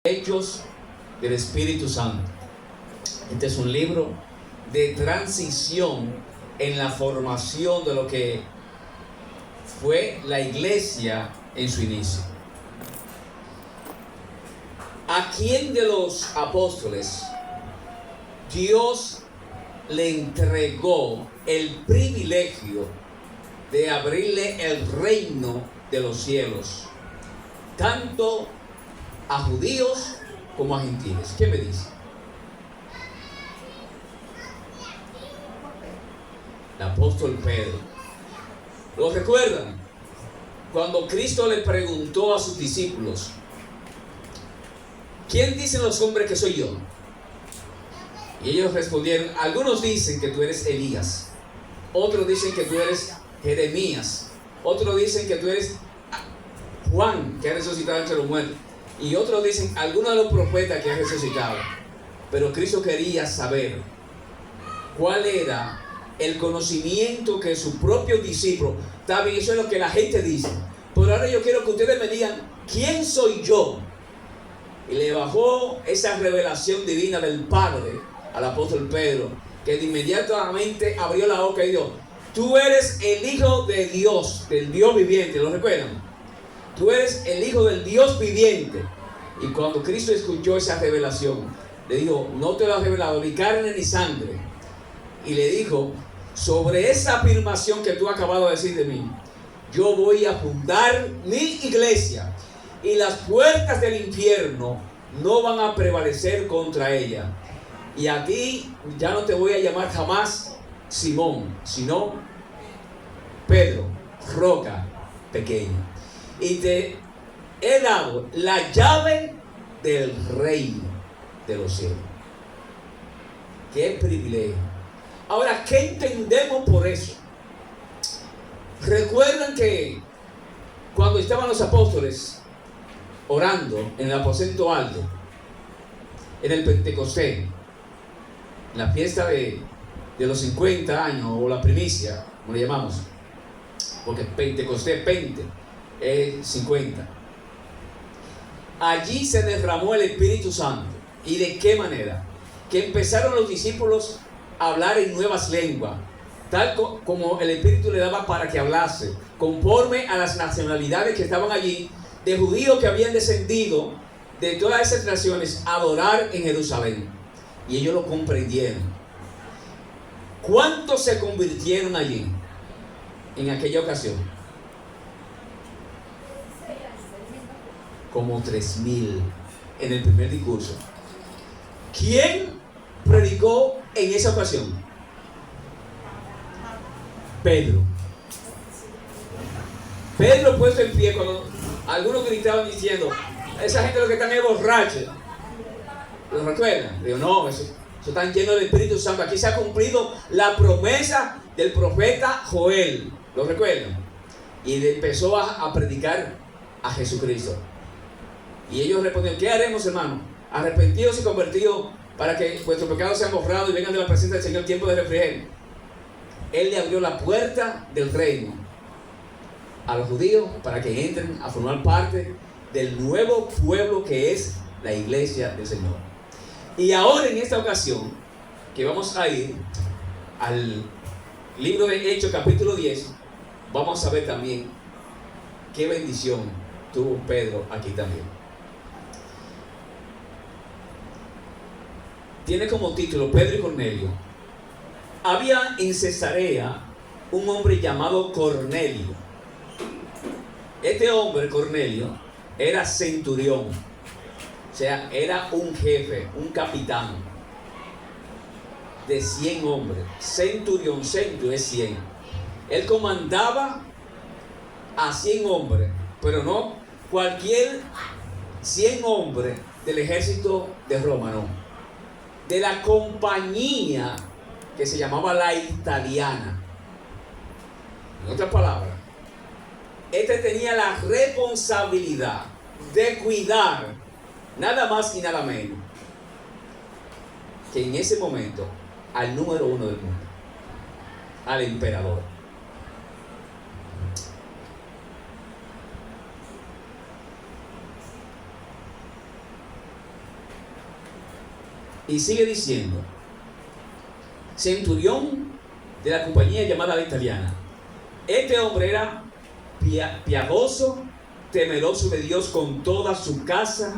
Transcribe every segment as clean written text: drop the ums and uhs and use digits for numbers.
Hechos del Espíritu Santo. Este es un libro de transición en la formación de lo que fue la iglesia en su inicio. ¿A quién de los apóstoles Dios le entregó el privilegio de abrirle el reino de los cielos, tanto a judíos como a gentiles? ¿Qué me dice? El apóstol Pedro. ¿Lo recuerdan? Cuando Cristo le preguntó a sus discípulos: ¿quién dicen los hombres que soy yo? Y ellos respondieron: algunos dicen que tú eres Elías, otros dicen que tú eres Jeremías, otros dicen que tú eres Juan, que ha resucitado entre los muertos, y otros dicen algunos de los profetas que han resucitado. Pero Cristo quería saber cuál era el conocimiento que su propio discípulo. Está bien, eso es lo que la gente dice, pero ahora yo quiero que ustedes me digan: ¿quién soy yo? Y le bajó esa revelación divina del Padre al apóstol Pedro, que de inmediatamente abrió la boca y dijo: tú eres el Hijo de Dios, del Dios viviente. ¿Lo recuerdan? Tú eres el Hijo del Dios viviente. Y cuando Cristo escuchó esa revelación, le dijo: no te lo ha revelado ni carne ni sangre. Y le dijo: sobre esa afirmación que tú acabas de decir de mí, yo voy a fundar mi iglesia, y las puertas del infierno no van a prevalecer contra ella. Y a ti ya no te voy a llamar jamás Simón, sino Pedro, roca pequeña. Y te he dado la llave del reino de los cielos. ¡Qué privilegio! Ahora, ¿qué entendemos por eso? Recuerdan que cuando estaban los apóstoles orando en el aposento alto, en el Pentecostés, en la fiesta de los 50 años, o la primicia, como le llamamos, porque Pentecostés, Pente, es 50. Allí se derramó el Espíritu Santo. ¿Y de qué manera? Que empezaron los discípulos a hablar en nuevas lenguas, tal como el Espíritu le daba para que hablase, conforme a las nacionalidades que estaban allí, de judíos que habían descendido de todas esas naciones a adorar en Jerusalén. Y ellos lo comprendieron. ¿Cuántos se convirtieron allí en aquella ocasión? Como 3,000 en el primer discurso. ¿Quién predicó en esa ocasión? Pedro. Pedro puesto en pie, cuando algunos gritaban diciendo: esa gente lo que están es borracha. ¿Lo recuerdan? Digo: no, eso están llenos del Espíritu Santo. Aquí se ha cumplido la promesa del profeta Joel. ¿Lo recuerdan? Y empezó a predicar a Jesucristo. Y ellos respondieron: ¿qué haremos, hermano? Arrepentidos y convertidos, para que vuestros pecados sean borrados y vengan de la presencia del Señor el tiempo de refrigerio. Él le abrió la puerta del reino a los judíos para que entren a formar parte del nuevo pueblo que es la iglesia del Señor. Y ahora, en esta ocasión, que vamos a ir al libro de Hechos capítulo 10, vamos a ver también qué bendición tuvo Pedro aquí también. Tiene como título Pedro y Cornelio. Había en Cesarea un hombre llamado Cornelio. Este hombre, Cornelio, era centurión. O sea, era un jefe, un capitán de 100 hombres. Centurión, centu es 100. Él comandaba a 100 hombres, pero no cualquier 100 hombres del ejército de Roma, no. De la compañía que se llamaba la italiana. En otras palabras, este tenía la responsabilidad de cuidar nada más y nada menos que en ese momento al número 1 del mundo, al emperador. Y sigue diciendo, centurión de la compañía llamada la italiana. Este hombre era piadoso, temeroso de Dios con toda su casa,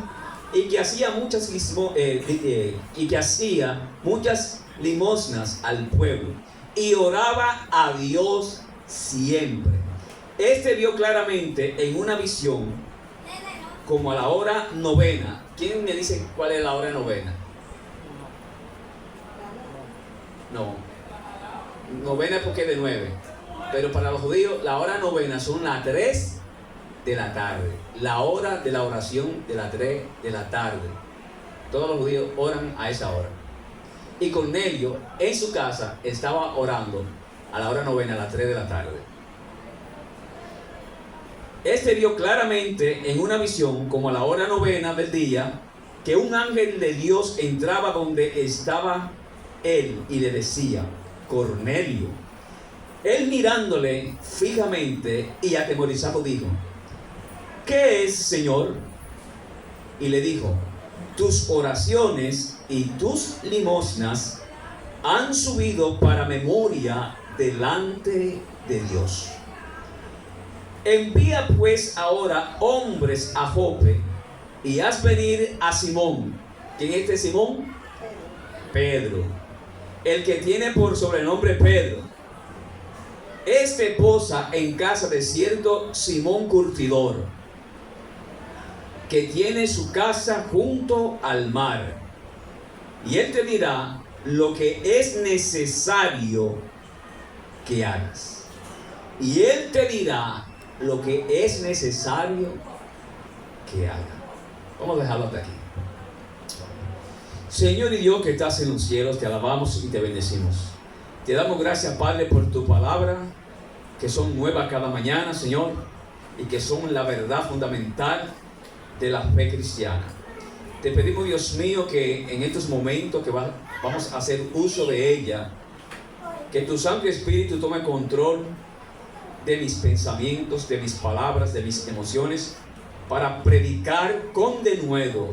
y que hacía muchas limosnas al pueblo y oraba a Dios siempre. Este vio claramente en una visión como a la hora novena. ¿Quién me dice cuál es la hora novena? No, novena porque es de 9, pero para los judíos la hora novena son las 3 de la tarde, la hora de la oración de las 3 de la tarde. Todos los judíos oran a esa hora. Y Cornelio en su casa estaba orando a la hora novena, a las 3 de la tarde. Este vio claramente en una visión, como a la hora novena del día, que un ángel de Dios entraba donde estaba él y le decía: Cornelio. Él mirándole fijamente y atemorizado dijo: ¿qué es, Señor? Y le dijo: tus oraciones y tus limosnas han subido para memoria delante de Dios. Envía pues ahora hombres a Jope y haz venir a Simón. ¿Quién es este Simón? Pedro, el que tiene por sobrenombre Pedro. Este posa en casa de cierto Simón Curtidor, que tiene su casa junto al mar. Y él te dirá lo que es necesario que hagas. Y él te dirá lo que es necesario que hagas. Vamos a dejarlo hasta aquí. Señor y Dios que estás en los cielos, te alabamos y te bendecimos. Te damos gracias, Padre, por tu palabra, que son nuevas cada mañana, Señor, y que son la verdad fundamental de la fe cristiana. Te pedimos, Dios mío, que en estos momentos que vamos a hacer uso de ella, que tu Santo Espíritu tome control de mis pensamientos, de mis palabras, de mis emociones, para predicar con denuedo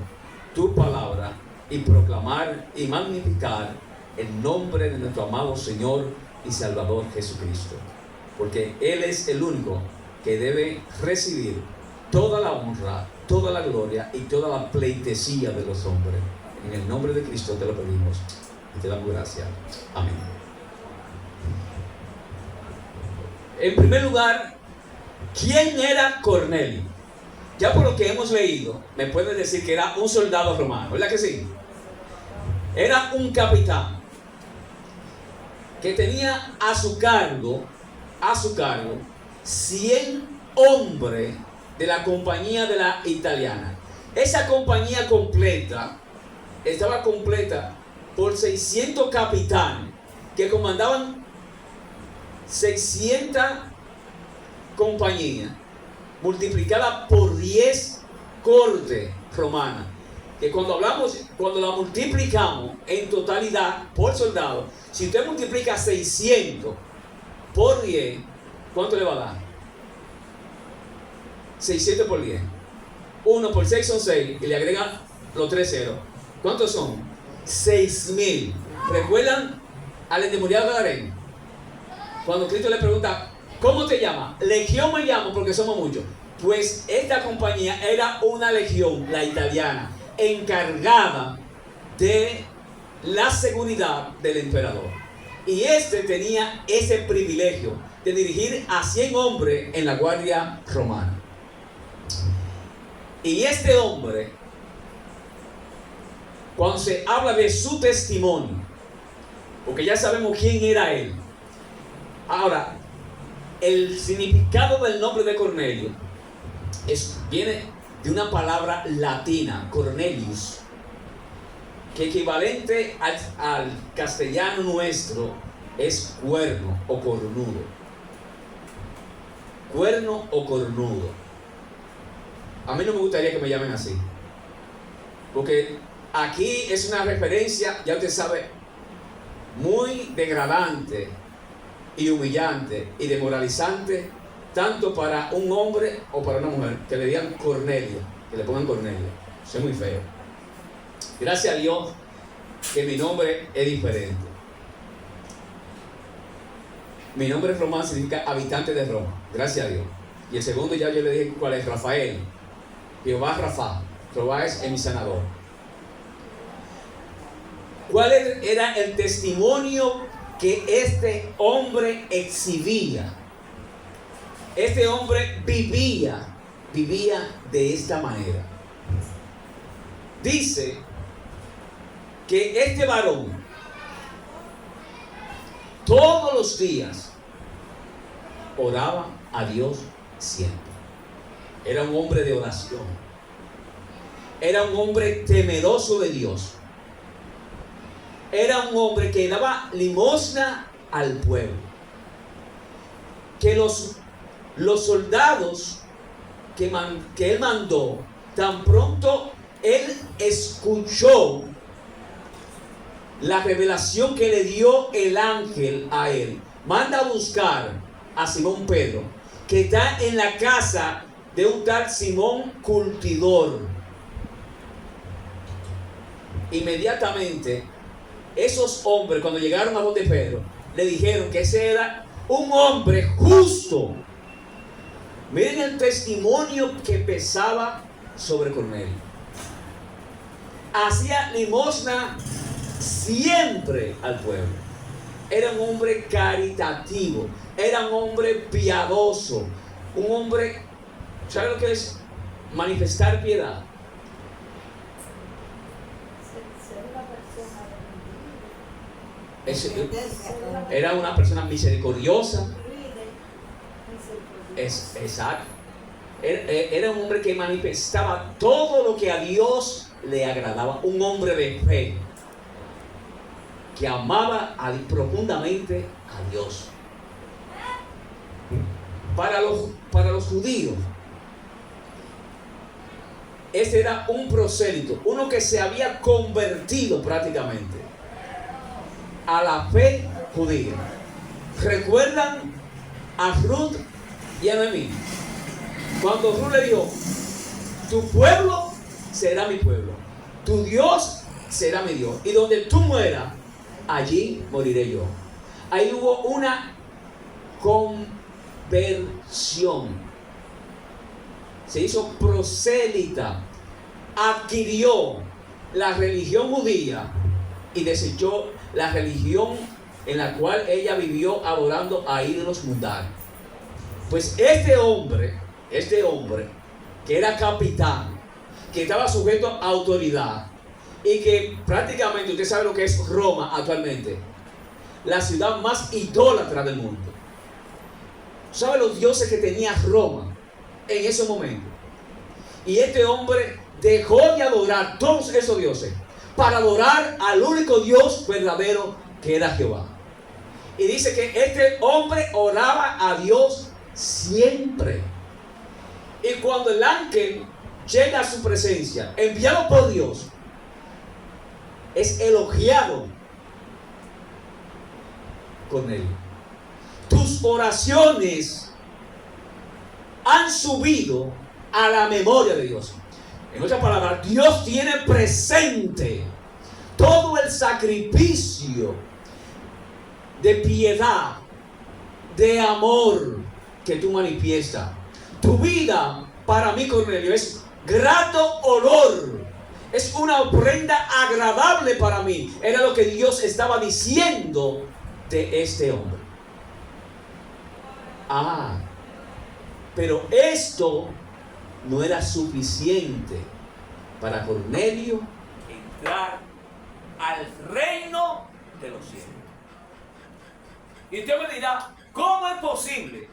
tu palabra y proclamar y magnificar el nombre de nuestro amado Señor y Salvador Jesucristo, porque Él es el único que debe recibir toda la honra, toda la gloria y toda la pleitesía de los hombres. En el nombre de Cristo te lo pedimos y te damos gracias. Amén. En primer lugar, ¿quién era Cornelio? Ya por lo que hemos leído, me pueden decir que era un soldado romano, ¿verdad que sí? Era un capitán que tenía a su cargo 100 hombres de la compañía de la italiana. Esa compañía completa estaba completa por 600 capitanes que comandaban 600 compañías multiplicada por 10 cortes romanas, que cuando la multiplicamos en totalidad por soldado, si usted multiplica 600 por 10, ¿cuánto le va a dar? 600 por 10. 1 por 6 son 6 y le agrega los 3 ceros. ¿Cuántos son? 6,000. ¿Recuerdan al endemoniado gadareno? Cuando Cristo le pregunta: ¿cómo te llamas? Legión me llamo porque somos muchos. Pues esta compañía era una legión, la italiana, encargada de la seguridad del emperador. Y este tenía ese privilegio de dirigir a 100 hombres en la guardia romana. Y este hombre, cuando se habla de su testimonio, porque ya sabemos quién era él. Ahora, el significado del nombre de Cornelio viene de una palabra latina, Cornelius, que equivalente al castellano nuestro es cuerno o cornudo. Cuerno o cornudo. A mí no me gustaría que me llamen así, porque aquí es una referencia, ya usted sabe, muy degradante y humillante y demoralizante, tanto para un hombre o para una mujer, que le digan Cornelia, que le pongan Cornelia. Eso es muy feo. Gracias a Dios que mi nombre es diferente. Mi nombre es Román, significa habitante de Roma, gracias a Dios. Y el segundo ya yo le dije cuál es, Rafael. Jehová Rafa, Jehová es mi sanador. ¿Cuál era el testimonio que este hombre exhibía? Este hombre vivía de esta manera. Dice que este varón todos los días oraba a Dios siempre. Era un hombre de oración. Era un hombre temeroso de Dios. Era un hombre que daba limosna al pueblo. Que los soldados que él mandó, tan pronto él escuchó la revelación que le dio el ángel a él, manda a buscar a Simón Pedro, que está en la casa de un tal Simón Curtidor. Inmediatamente esos hombres, cuando llegaron a donde Pedro, le dijeron que ese era un hombre justo. Miren el testimonio que pesaba sobre Cornelio. Hacía limosna siempre al pueblo. Era un hombre caritativo. Era un hombre piadoso. Un hombre, ¿sabe lo que es manifestar piedad? Era una persona misericordiosa. Exacto. Era un hombre que manifestaba todo lo que a Dios le agradaba. Un hombre de fe que amaba profundamente a Dios. Para los judíos, este era un prosélito, uno que se había convertido prácticamente a la fe judía. ¿Recuerdan a Ruth y a Noemí? Cuando Ruth le dijo: tu pueblo será mi pueblo, tu Dios será mi Dios, y donde tú mueras, allí moriré yo. Ahí hubo una conversión. Se hizo prosélita, adquirió la religión judía y desechó la religión en la cual ella vivió adorando a ídolos mundanos. Pues este hombre, que era capitán, que estaba sujeto a autoridad, y que prácticamente, usted sabe lo que es Roma actualmente, la ciudad más idólatra del mundo. ¿Sabe los dioses que tenía Roma en ese momento? Y este hombre dejó de adorar todos esos dioses para adorar al único Dios verdadero, que era Jehová. Y dice que este hombre oraba a Dios siempre. Y cuando el ángel llega a su presencia, enviado por Dios, es elogiado con él. Tus oraciones han subido a la memoria de Dios. En otras palabras, Dios tiene presente todo el sacrificio de piedad, de amor que tú manifiestas. Tu vida para mí, Cornelio, es grato olor. Es una ofrenda agradable para mí. Era lo que Dios estaba diciendo de este hombre. Pero esto no era suficiente para Cornelio entrar al reino de los cielos. Y usted me dirá, ¿cómo es posible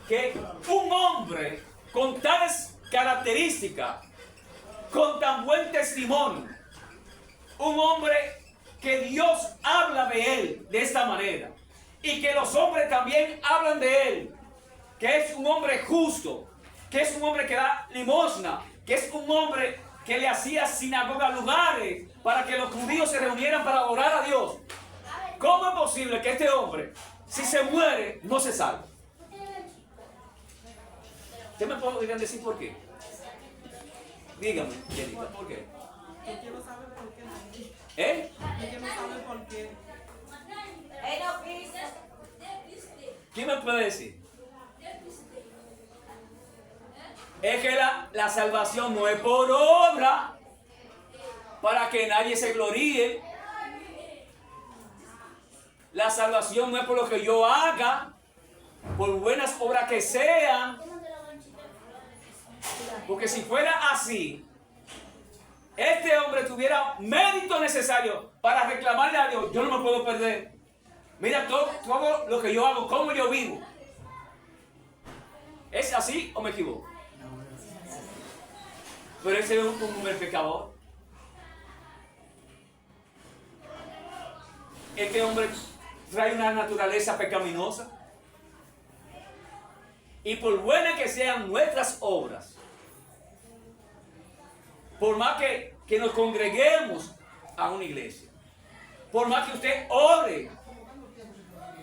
que un hombre con tales características, con tan buen testimonio, un hombre que Dios habla de él de esta manera, y que los hombres también hablan de él, que es un hombre justo, que es un hombre que da limosna, que es un hombre que le hacía sinagoga, lugares para que los judíos se reunieran para orar a Dios? ¿Cómo es posible que este hombre, si se muere, no se salve? ¿Qué me podrían decir por qué? Dígame, Jenita, ¿por qué? Yo quiero saber por qué. ¿Quién me puede decir? Es que la salvación no es por obra, para que nadie se gloríe. La salvación no es por lo que yo haga, por buenas obras que sean. Porque si fuera así, este hombre tuviera mérito necesario para reclamarle a Dios. Yo no me puedo perder. Mira todo lo que yo hago, cómo yo vivo. ¿Es así o me equivoco? Pero ese es un hombre pecador. Este hombre trae una naturaleza pecaminosa. Y por buenas que sean nuestras obras, por más que nos congreguemos a una iglesia, por más que usted ore,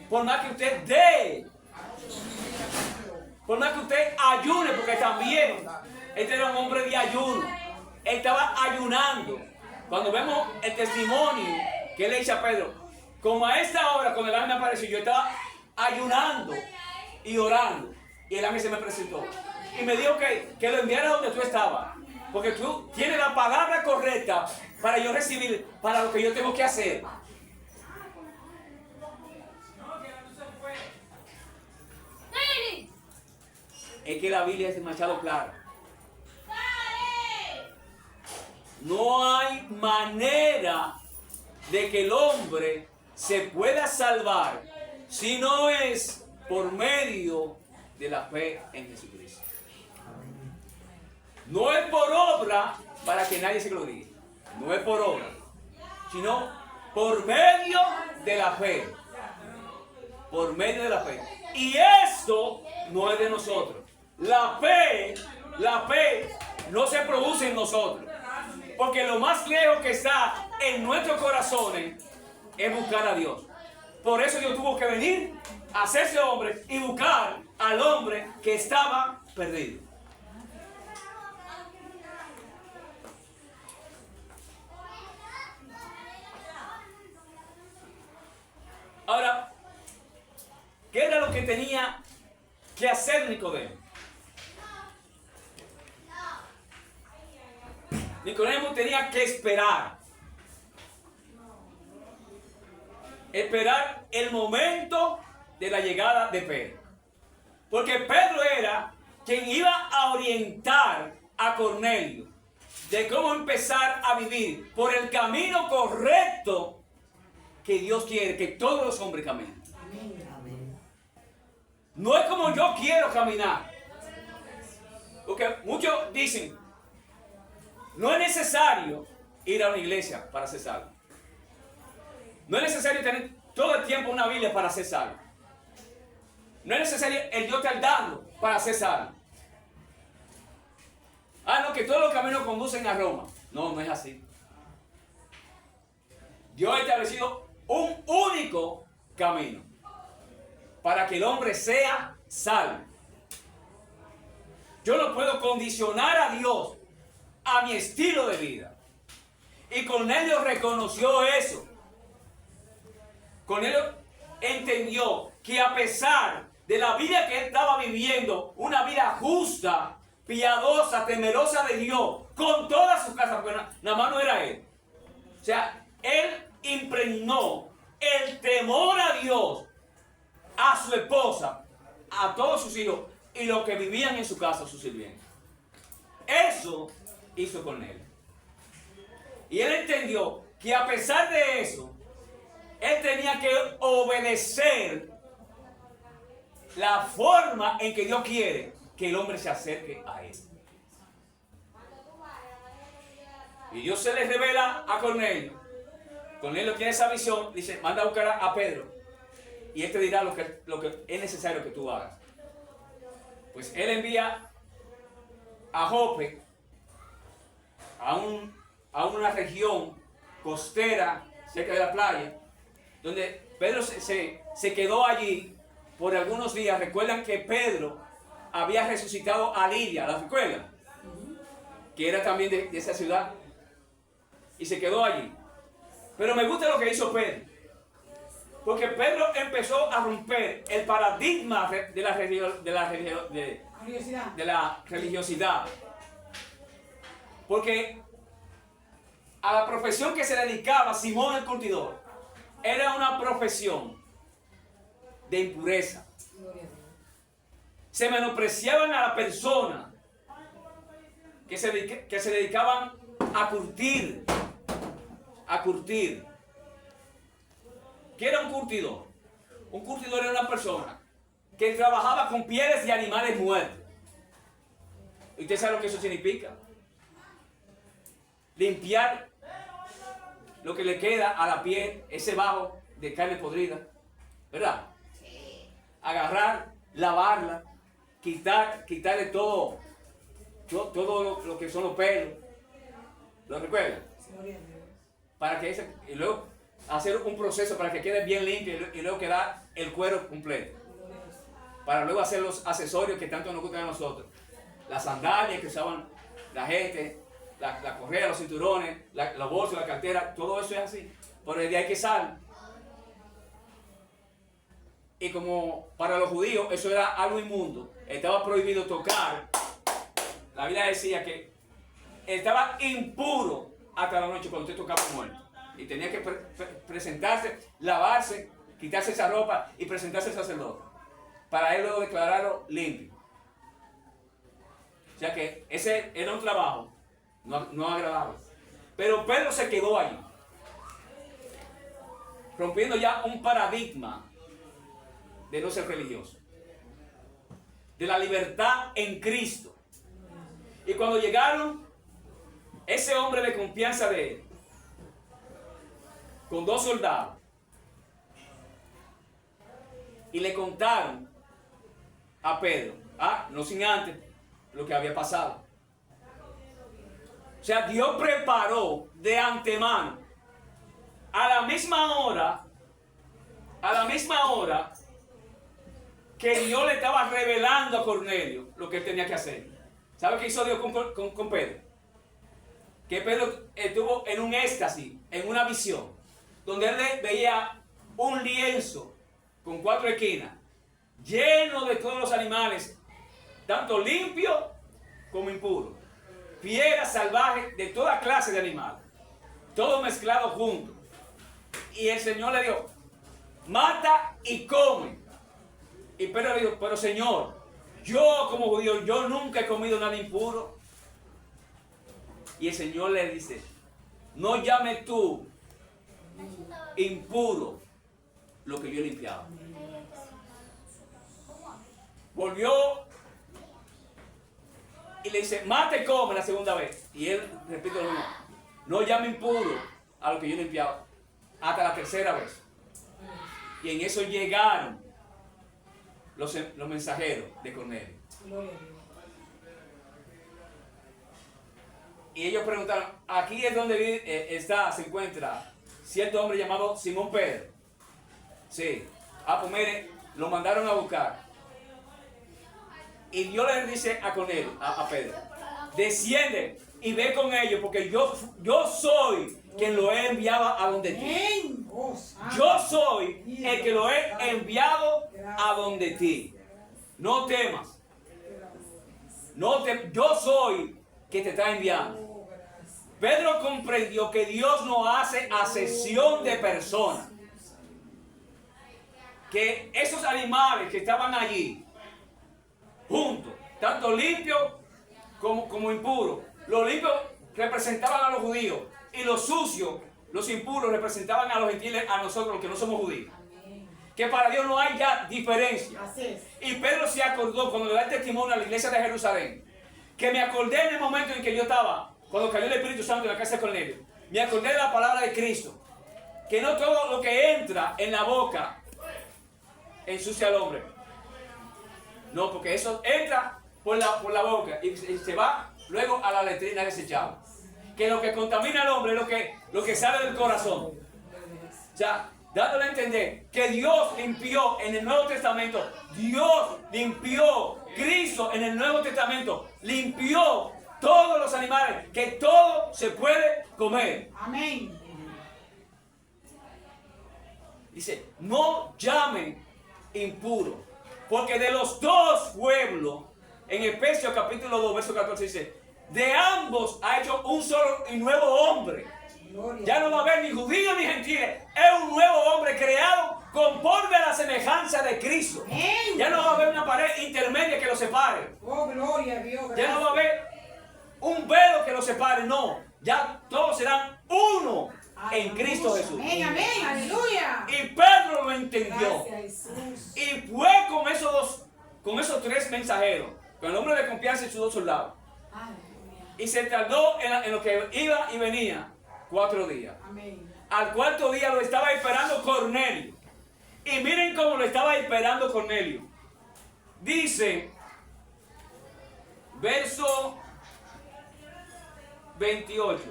por más que usted dé, por más que usted ayune, porque también este era un hombre de ayuno, él estaba ayunando. Cuando vemos el testimonio que él le dice a Pedro, como a esta hora cuando el ángel me apareció, yo estaba ayunando y orando, y el ángel se me presentó y me dijo que lo enviara donde tú estabas, porque tú tienes la palabra correcta para yo recibir, para lo que yo tengo que hacer. Es que la Biblia es demasiado clara. No hay manera de que el hombre se pueda salvar si no es por medio de la fe en Jesucristo. No es por obra para que nadie se gloríe. No es por obra, sino por medio de la fe. Por medio de la fe. Y esto no es de nosotros. La fe no se produce en nosotros. Porque lo más lejos que está en nuestros corazones es buscar a Dios. Por eso Dios tuvo que venir a hacerse hombre y buscar al hombre que estaba perdido. Ahora, ¿qué era lo que tenía que hacer Nicodemo? Nicodemo tenía que esperar. Esperar el momento de la llegada de Pedro. Porque Pedro era quien iba a orientar a Cornelio de cómo empezar a vivir por el camino correcto que Dios quiere que todos los hombres caminen. No es como yo quiero caminar. Porque muchos dicen, no es necesario ir a una iglesia para ser salvo. No es necesario tener todo el tiempo una Biblia para ser salvo. No es necesario el Dios te dando para ser salvo. No, que todos los caminos conducen a Roma. No, no es así. Dios ha establecido un único camino para que el hombre sea salvo. Yo no puedo condicionar a Dios a mi estilo de vida. Y Cornelio reconoció eso. Cornelio entendió que a pesar de la vida que él estaba viviendo, una vida justa, piadosa, temerosa de Dios, con toda su casa, porque nada más no era él. O sea, él impregnó el temor a Dios, a su esposa, a todos sus hijos y los que vivían en su casa, sus sirvientes. Eso hizo Cornelio. Y él entendió que a pesar de eso, él tenía que obedecer la forma en que Dios quiere que el hombre se acerque a él. Y Dios se le revela a Cornelio. Cornelio tiene esa visión, dice, manda a buscar a Pedro. Y él te dirá lo que es necesario que tú hagas. Pues él envía a Jope, a una región costera cerca de la playa, donde Pedro se quedó allí por algunos días. Recuerdan que Pedro había resucitado a Lidia, ¿la recuerdan? Que era también de esa ciudad. Y se quedó allí. Pero me gusta lo que hizo Pedro. Porque Pedro empezó a romper el paradigma de la religiosidad. Porque a la profesión que se dedicaba Simón el curtidor era una profesión de impureza. Se menospreciaban a la persona que se dedicaban a curtir. ¿Qué era un curtidor? Un curtidor era una persona que trabajaba con pieles de animales muertos. ¿Y usted sabe lo que eso significa? Limpiar lo que le queda a la piel, ese bajo de carne podrida, ¿verdad? Agarrar, lavarla, quitarle todo lo que son los pelos. ¿Lo recuerdan? Para que y luego hacer un proceso para que quede bien limpio y luego queda el cuero completo. Para luego hacer los accesorios que tanto nos gustan a nosotros. Las sandalias que usaban la gente, la correa, los cinturones, la bolsa, la cartera, todo eso es así. Por el día que sale. Y como para los judíos eso era algo inmundo, estaba prohibido tocar. La Biblia decía que estaba impuro hasta la noche cuando usted tocaba muerto. Y tenía que presentarse, lavarse, quitarse esa ropa y presentarse al sacerdote. Para él luego declararlo limpio. O sea que ese era un trabajo no agradable. Pero Pedro se quedó ahí, rompiendo ya un paradigma de no ser religioso, de la libertad en Cristo. Y cuando llegaron, ese hombre de confianza de él, con 2 soldados, y le contaron a Pedro, no sin antes, lo que había pasado. O sea, Dios preparó de antemano, a la misma hora, que Dios le estaba revelando a Cornelio lo que él tenía que hacer. ¿Sabe qué hizo Dios con Pedro? Que Pedro estuvo en un éxtasis, en una visión, donde él veía un lienzo con 4 esquinas, lleno de todos los animales, tanto limpios como impuros, fieras salvajes de toda clase de animales, todo mezclado junto. Y el Señor le dijo, mata y come. Y Pedro le dijo, pero Señor, yo como judío, yo nunca he comido nada impuro. Y el Señor le dice, no llames tú impuro lo que yo he limpiado. Volvió y le dice, mata y come la segunda vez. Y él repite lo mismo, no llame impuro a lo que yo he limpiado. Hasta la tercera vez. Y en eso llegaron los mensajeros de Cornelio. Y ellos preguntaron, aquí es donde se encuentra cierto hombre llamado Simón Pedro. Sí. Pues mire, lo mandaron a buscar. Y Dios le dice a Cornelio, a Pedro, desciende y ve con ellos, porque yo soy quien lo he enviado a donde ti. Yo soy el que lo he enviado a donde ti. No temas. Yo soy que te está enviando. Pedro comprendió que Dios no hace acepción de personas. Que esos animales que estaban allí, juntos, tanto limpios como impuros, los limpios representaban a los judíos y los sucios, los impuros, representaban a los gentiles, a nosotros los que no somos judíos. Que para Dios no hay ya diferencia. Y Pedro se acordó cuando le da el testimonio a la iglesia de Jerusalén, que me acordé en el momento en que yo estaba, cuando cayó el Espíritu Santo en la casa de Cornelio, me acordé de la palabra de Cristo, que no todo lo que entra en la boca ensucia al hombre. No, porque eso entra por la boca y se va luego a la letrina desechada. Que lo que contamina al hombre es lo que sale del corazón. O sea, dándole a entender que Dios limpió en el Nuevo Testamento, Cristo en el Nuevo Testamento limpió todos los animales, que todo se puede comer. Amén. Dice, no llamen impuro, porque de los dos pueblos, en Efesios capítulo 2, verso 14 dice, de ambos ha hecho un solo y nuevo hombre. Ya no va a haber ni judíos ni gentiles, es un nuevo hombre creado conforme a la semejanza de Cristo. Ya no va a haber una pared intermedia que lo separe. Oh, gloria a Dios. Ya no va a haber un velo que lo separe, no. Ya todos serán uno en Cristo Jesús. Amén, amén, aleluya. Y Pedro lo entendió. Gracias, Jesús. Y fue con esos tres mensajeros, con el hombre de confianza y sus dos soldados. Aleluya. Y se tardó en lo que iba y venía 4 días. Amén. Al cuarto día lo estaba esperando Cornelio. Y miren cómo lo estaba esperando Cornelio. Dice, verso 28.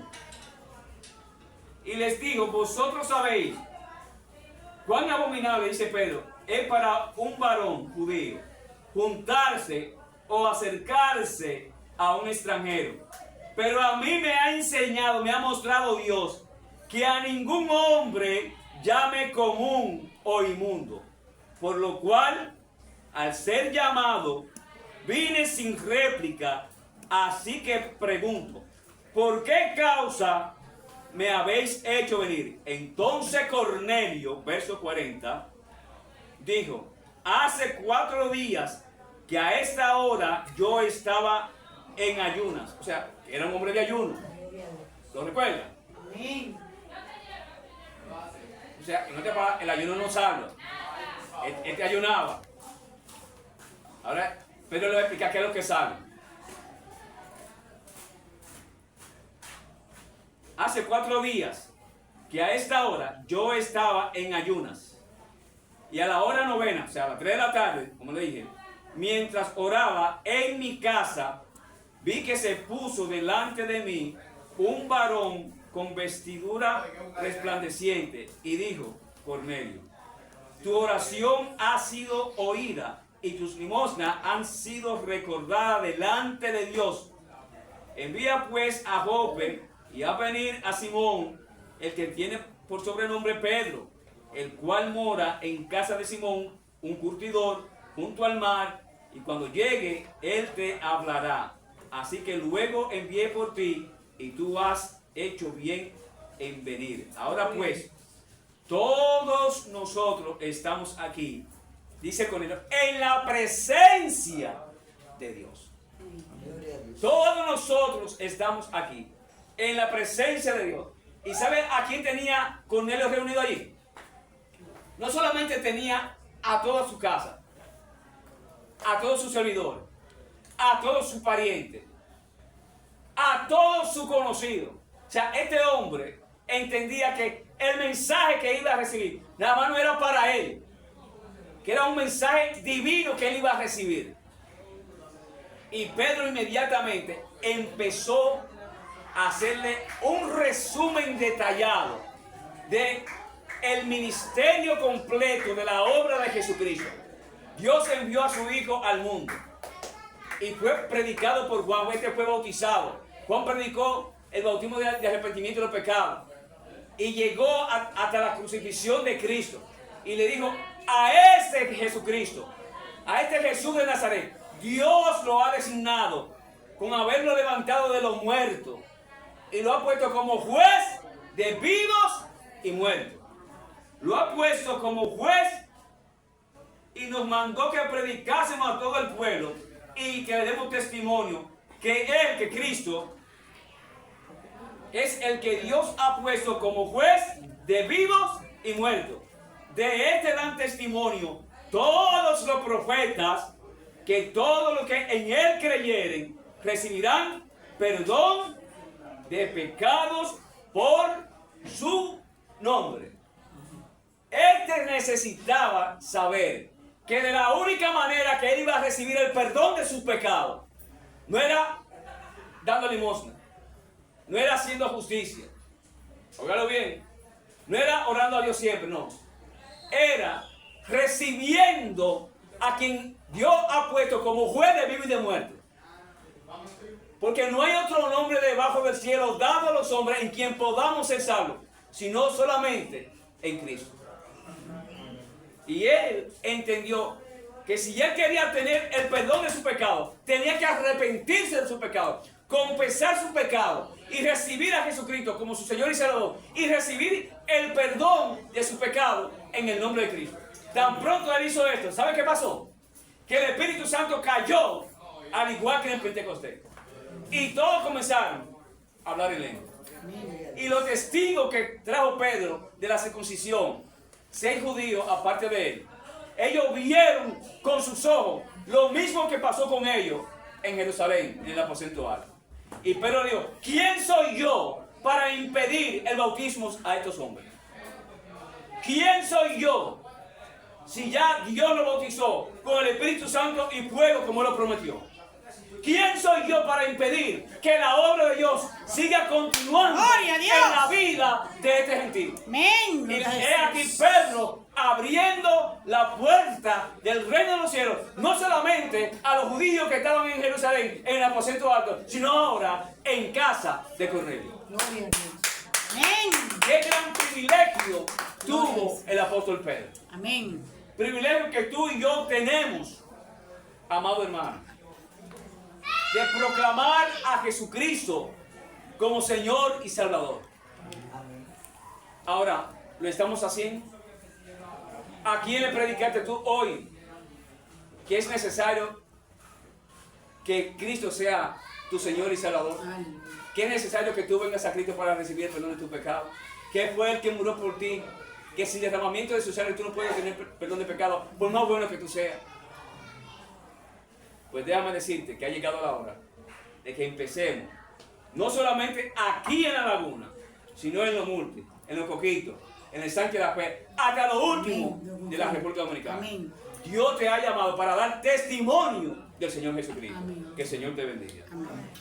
Y les digo, vosotros sabéis cuán abominable, dice Pedro, es para un varón judío juntarse o acercarse a un extranjero. Pero a mí me ha enseñado, me ha mostrado Dios, que a ningún hombre llame común o inmundo. Por lo cual, al ser llamado, vine sin réplica. Así que pregunto, ¿por qué causa me habéis hecho venir? Entonces Cornelio, verso 40, dijo, hace 4 días que a esta hora yo estaba en ayunas. O sea, era un hombre de ayuno. ¿Lo recuerdan? Amén. O sea, el ayuno no salva. Este ayunaba. Ahora, Pedro le va a explicar qué es lo que salva. Hace 4 días que a esta hora yo estaba en ayunas. Y a la hora novena, o sea, a las 3 de la tarde, como le dije, mientras oraba en mi casa, vi que se puso delante de mí un varón con vestidura resplandeciente y dijo, Cornelio, tu oración ha sido oída y tus limosnas han sido recordadas delante de Dios. Envía pues a Jope y a venir a Simón, el que tiene por sobrenombre Pedro, el cual mora en casa de Simón, un curtidor, junto al mar, y cuando llegue, él te hablará. Así que luego envié por ti, y tú has hecho bien en venir. Ahora pues, todos nosotros estamos aquí, dice Cornelio, en la presencia de Dios. Todos nosotros estamos aquí, en la presencia de Dios. ¿Y sabe a quién tenía Cornelio reunido allí? No solamente tenía a toda su casa, a todos sus servidores, a todos sus parientes, a todos sus conocidos. O sea, este hombre entendía que el mensaje que iba a recibir nada más no era para él, que era un mensaje divino que él iba a recibir. Y Pedro inmediatamente empezó a hacerle un resumen detallado de el ministerio completo de la obra de Jesucristo. Dios envió a su Hijo al mundo y fue predicado por Juan. Este fue bautizado. Juan predicó el bautismo de arrepentimiento de los pecados y llegó hasta la crucifixión de Cristo y le dijo a ese Jesucristo, a este Jesús de Nazaret, Dios lo ha designado con haberlo levantado de los muertos y lo ha puesto como juez de vivos y muertos. Lo ha puesto como juez y nos mandó que predicásemos a todo el pueblo y que le demos testimonio que Él, que Cristo, es el que Dios ha puesto como juez de vivos y muertos. De este dan testimonio todos los profetas, que todos los que en Él creyeren recibirán perdón de pecados por su nombre. Este necesitaba saber que de la única manera que él iba a recibir el perdón de sus pecados no era dando limosna, no era haciendo justicia, óigalo bien, no era orando a Dios siempre, no, era recibiendo a quien Dios ha puesto como juez de vivo y de muerte. Porque no hay otro nombre debajo del cielo dado a los hombres en quien podamos ser salvos, sino solamente en Cristo. Y él entendió que si él quería tener el perdón de su pecado, tenía que arrepentirse de su pecado, confesar su pecado y recibir a Jesucristo como su Señor y Salvador y recibir el perdón de su pecado en el nombre de Cristo. Tan pronto él hizo esto, ¿sabe qué pasó? Que el Espíritu Santo cayó al igual que en el Pentecostés. Y todos comenzaron a hablar en lengua. Y los testigos que trajo Pedro de la circuncisión, 6 judíos aparte de él, ellos vieron con sus ojos lo mismo que pasó con ellos en Jerusalén, en el aposento alto. Y Pedro dijo, ¿quién soy yo para impedir el bautismo a estos hombres? ¿Quién soy yo si ya Dios lo bautizó con el Espíritu Santo y fuego como lo prometió? ¿Quién soy yo para impedir que la obra de Dios siga continuando en la vida de este gentil? Amén. Y es aquí Pedro abriendo la puerta del reino de los cielos, no solamente a los judíos que estaban en Jerusalén, en el aposento alto, sino ahora en casa de Cornelio. Gloria a Dios. Amén. Qué gran privilegio tuvo el apóstol Pedro. Amén. Privilegio que tú y yo tenemos, amado hermano, de proclamar a Jesucristo como Señor y Salvador. Ahora, ¿lo estamos haciendo? ¿A quién le predicaste tú hoy que es necesario que Cristo sea tu Señor y Salvador? Que es necesario que tú vengas a Cristo para recibir el perdón de tu pecado? Que fue el que murió por ti, que sin derramamiento de su sangre tú no puedes tener perdón de pecado, por más bueno que tú seas. Pues déjame decirte que ha llegado la hora de que empecemos, no solamente aquí en la laguna, sino en los multis, en los coquitos, en el Sánchez de la Fe, hasta lo último de la República Dominicana. Amén. Dios te ha llamado para dar testimonio del Señor Jesucristo. Amén. Que el Señor te bendiga. Amén.